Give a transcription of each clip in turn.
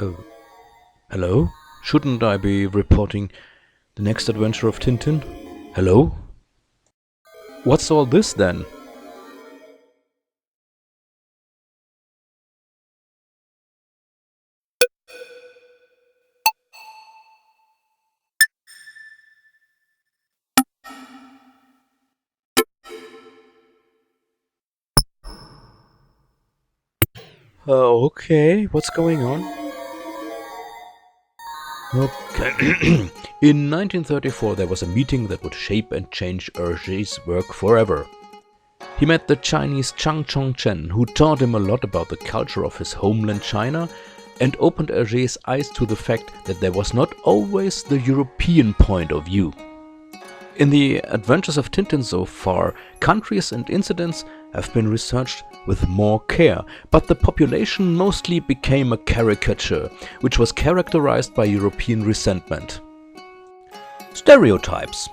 Oh, hello? Shouldn't I be reporting the next adventure of Tintin? Hello? What's all this then? Okay, what's going on? Okay. In 1934 there was a meeting that would shape and change Hergé's work forever. He met the Chinese Chang Chongchen, who taught him a lot about the culture of his homeland China and opened Hergé's eyes to the fact that there was not always the European point of view. In the adventures of Tintin so far, countries and incidents have been researched with more care, but the population mostly became a caricature, which was characterized by European resentment. Stereotypes.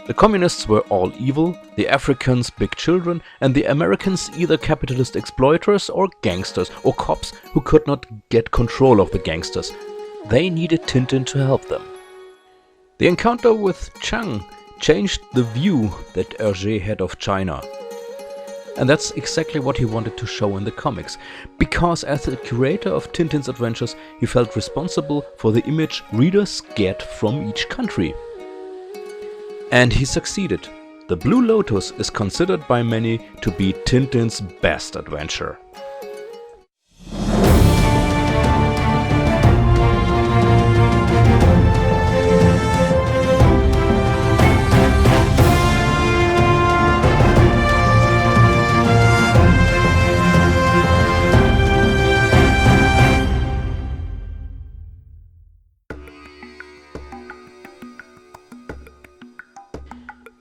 The communists were all evil, the Africans big children, and the Americans either capitalist exploiters or gangsters or cops who could not get control of the gangsters. They needed Tintin to help them. The encounter with Chang changed the view that Hergé had of China. And that's exactly what he wanted to show in the comics, because as the curator of Tintin's adventures, he felt responsible for the image readers get from each country. And he succeeded. The Blue Lotus is considered by many to be Tintin's best adventure.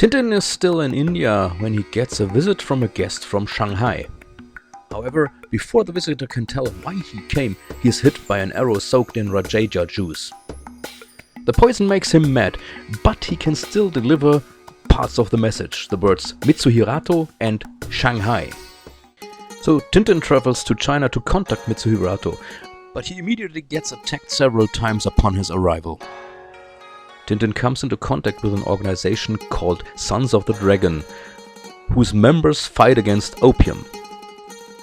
Tintin is still in India when he gets a visit from a guest from Shanghai. However, before the visitor can tell why he came, he is hit by an arrow soaked in Rajaja juice. The poison makes him mad, but he can still deliver parts of the message, the words Mitsuhirato and Shanghai. So Tintin travels to China to contact Mitsuhirato, but he immediately gets attacked several times upon his arrival. Tintin comes into contact with an organization called Sons of the Dragon, whose members fight against opium.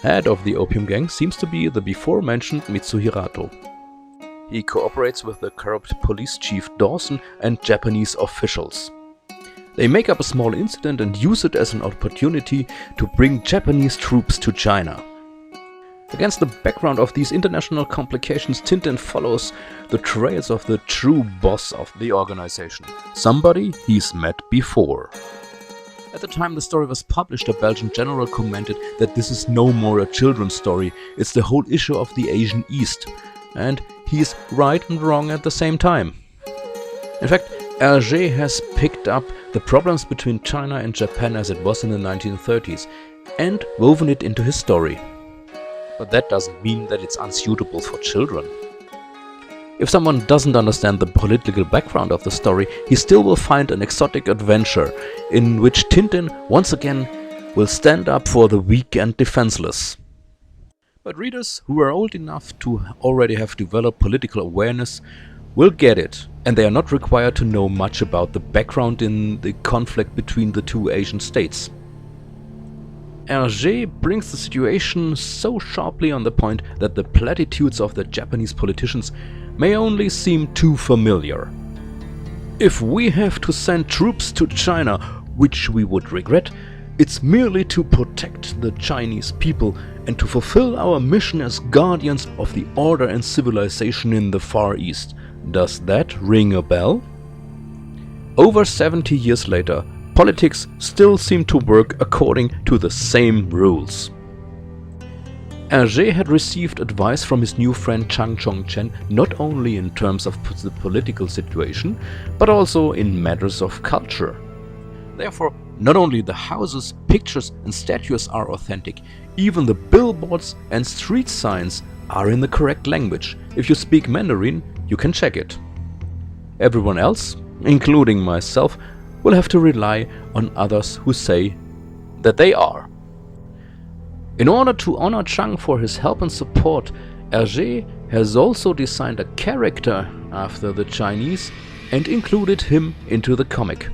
Head of the opium gang seems to be the before-mentioned Mitsuhirato. He cooperates with the corrupt police chief Dawson and Japanese officials. They make up a small incident and use it as an opportunity to bring Japanese troops to China. Against the background of these international complications, Tintin follows the trails of the true boss of the organization, somebody he's met before. At the time the story was published, a Belgian general commented that this is no more a children's story, it's the whole issue of the Asian East. And he's right and wrong at the same time. In fact, Hergé has picked up the problems between China and Japan as it was in the 1930s and woven it into his story. But that doesn't mean that it's unsuitable for children. If someone doesn't understand the political background of the story, he still will find an exotic adventure in which Tintin once again will stand up for the weak and defenseless. But readers who are old enough to already have developed political awareness will get it, and they are not required to know much about the background in the conflict between the two Asian states. Hergé brings the situation so sharply on the point that the platitudes of the Japanese politicians may only seem too familiar. If we have to send troops to China, which we would regret, it's merely to protect the Chinese people and to fulfill our mission as guardians of the order and civilization in the Far East. Does that ring a bell? Over 70 years later, politics still seem to work according to the same rules. Hergé had received advice from his new friend Chang Chongchen not only in terms of the political situation, but also in matters of culture. Therefore, not only the houses, pictures and statues are authentic, even the billboards and street signs are in the correct language. If you speak Mandarin, you can check it. Everyone else, including myself, will have to rely on others who say that they are. In order to honor Chang for his help and support, Hergé has also designed a character after the Chinese and included him into the comic.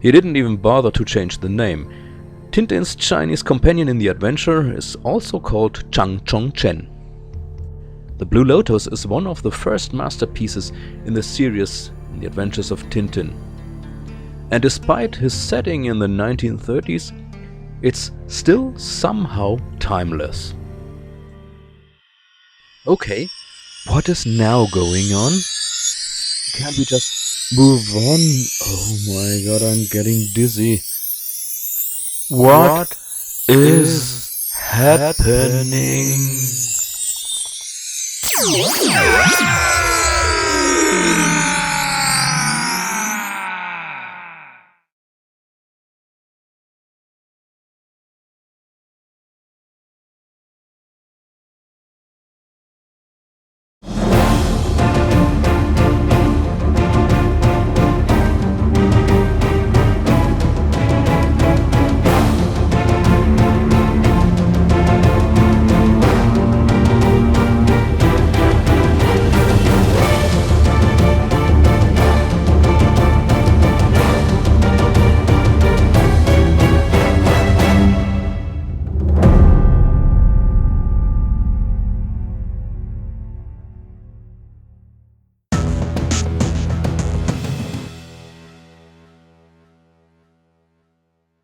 He didn't even bother to change the name. Tintin's Chinese companion in the adventure is also called Chang Chong Chen. The Blue Lotus is one of the first masterpieces in the series in the adventures of Tintin. And despite his setting in the 1930s, it's still somehow timeless. Okay, what is now going on? Can't we just move on? Oh my god, I'm getting dizzy. What is happening?